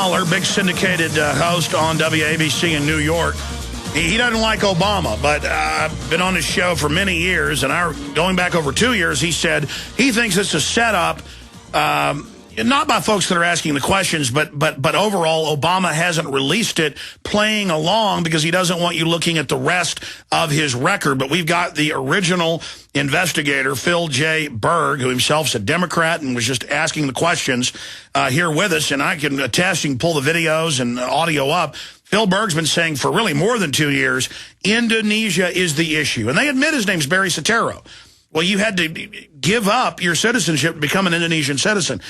Fowler, big syndicated host on WABC in New York. He doesn't like Obama, but I've been on his show for many years, and going back over 2 years, he said he thinks it's a setup, not by folks that are asking the questions, but overall, Obama hasn't released it playing along because he doesn't want you looking at the rest of his record. But we've got the original investigator, Phil J. Berg, who himself's a Democrat and was just asking the questions here with us. And I can attest, you can pull the videos and audio up. Phil Berg's been saying for really more than 2 years, Indonesia is the issue. And they admit his name's Barry Soetoro. Well, you had to give up your citizenship to become an Indonesian citizen.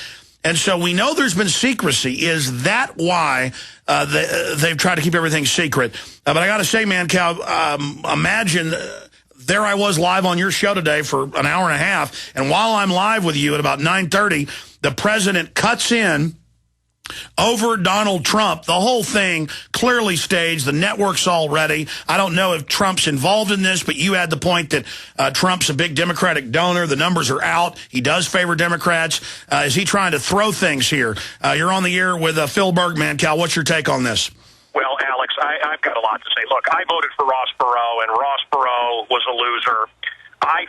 And so we know there's been secrecy. Is that why they've tried to keep everything secret? But I got to say, Mancow, imagine there I was live on your show today for an hour and a half, and while I'm live with you at about 9:30, the president cuts in over Donald Trump. The whole thing clearly staged. The network's all ready. I don't know if Trump's involved in this, but you had the point that Trump's a big Democratic donor. The numbers are out. He does favor Democrats. Is he trying to throw things here? You're on the air with Phil Berg, Mancow. What's your take on this? Well, Alex, I've got a lot to say. Look, I voted for Ross Perot, and Ross Perot was a loser. I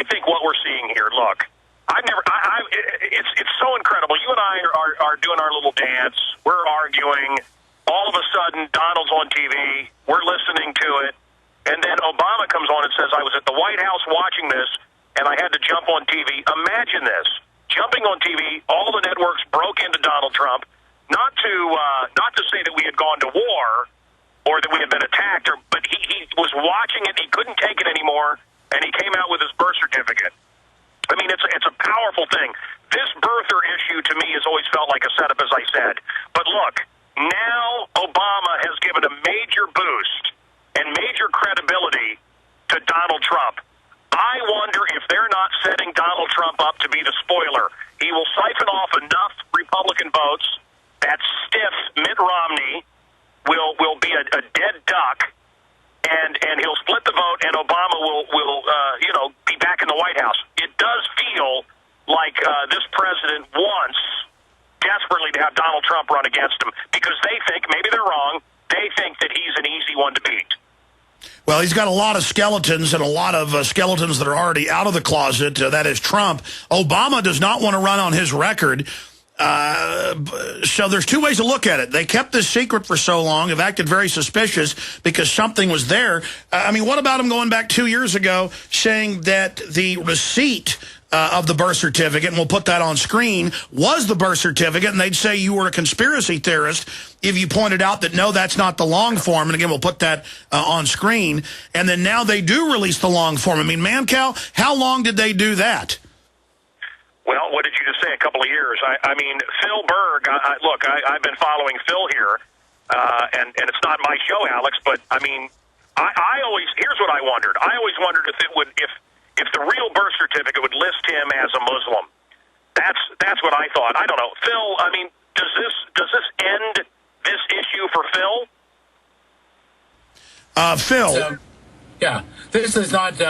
think what we're seeing here, look, it's so incredible. You and I are doing our little dance. We're arguing. All of a sudden, Donald's on TV. We're listening to it. And then Obama comes on and says, I was at the White House watching this, and I had to jump on TV. Imagine this. Jumping on TV, all the networks broke into Donald Trump, not to say that we had gone to war or that we had been attacked, but he was watching it. He couldn't take it anymore, and he came out with his birth certificate. I mean, it's a powerful thing. This birther issue, to me, has always felt like a setup, as I said. But look, now Obama has given a major boost and major credibility to Donald Trump. I wonder if they're not setting Donald Trump up to be the spoiler. He will siphon off enough Republican votes that stiff Mitt Romney will be a dead duck, and he'll split the vote, and Obama will be back in the White House. It does feel like this president wants desperately to have Donald Trump run against him because they think, maybe they're wrong, they think that he's an easy one to beat. Well, he's got a lot of skeletons and a lot of skeletons that are already out of the closet. That is Trump. Obama does not want to run on his record. So there's two ways to look at it. They kept this secret for so long, have acted very suspicious because something was there. I mean, what about him going back 2 years ago saying that the receipt of the birth certificate, and we'll put that on screen, was the birth certificate, and they'd say you were a conspiracy theorist if you pointed out that, no, that's not the long form, and again, we'll put that on screen, and then now they do release the long form. I mean, Mancow, how long did they do that? Well, what did you just say? A couple of years. I mean, Phil Berg, look, I've been following Phil here, and it's not my show, Alex, but, I mean, I always, here's what I wondered. I always wondered if the real birth certificate would list him as a Muslim. That's what I thought. I don't know. Phil, I mean, does this end this issue for Phil? Phil. Yeah, this is not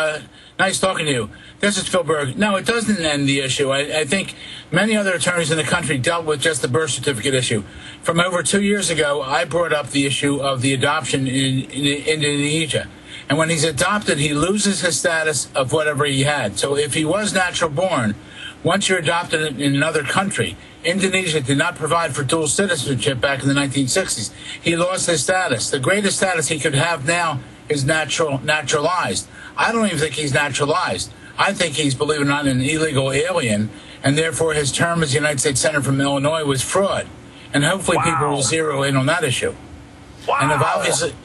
nice talking to you. This is Phil Berg. No, it doesn't end the issue. I think many other attorneys in the country dealt with just the birth certificate issue. From over 2 years ago, I brought up the issue of the adoption in Indonesia. And when he's adopted, he loses his status of whatever he had. So if he was natural born, once you're adopted in another country, Indonesia did not provide for dual citizenship back in the 1960s. He lost his status. The greatest status he could have now is naturalized. I don't even think he's naturalized. I think he's, believe it or not, an illegal alien, and therefore his term as United States Senator from Illinois was fraud. And hopefully people will zero in on that issue. Wow. And if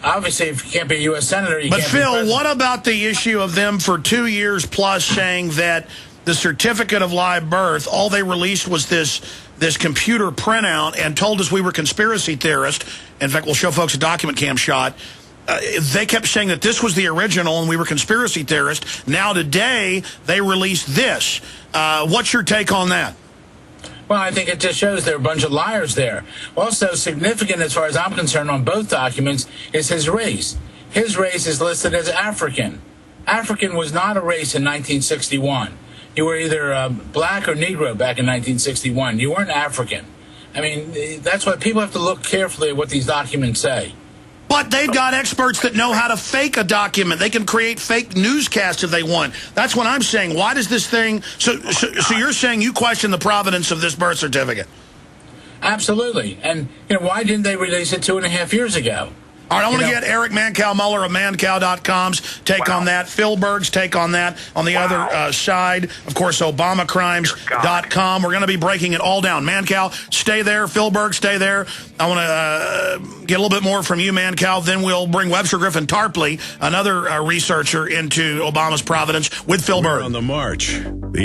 obviously, if you can't be a U.S. Senator, you can't be president. But, Phil, what about the issue of them for 2 years plus saying that the certificate of live birth, all they released was this computer printout and told us we were conspiracy theorists. In fact, we'll show folks a document cam shot. They kept saying that this was the original and we were conspiracy theorists. Now today, they released this. What's your take on that? Well, I think it just shows there are a bunch of liars there. Also significant, as far as I'm concerned, on both documents is his race. His race is listed as African. African was not a race in 1961. You were either black or Negro back in 1961. You weren't African. I mean, that's why people have to look carefully at what these documents say. But they've got experts that know how to fake a document. They can create fake newscasts if they want. That's what I'm saying. Why does this thing... So you're saying you question the provenance of this birth certificate? Absolutely. And, why didn't they release it 2.5 years ago? All right, I want to get Eric Mancow Muller of Mancow.com's take on that, Phil Berg's take on that. On the other side, of course, ObamaCrimes.com. We're going to be breaking it all down. Mancow, stay there. Phil Berg, stay there. I want to get a little bit more from you, Mancow. Then we'll bring Webster Griffin Tarpley, another researcher into Obama's providence, with Phil Berg. On the march.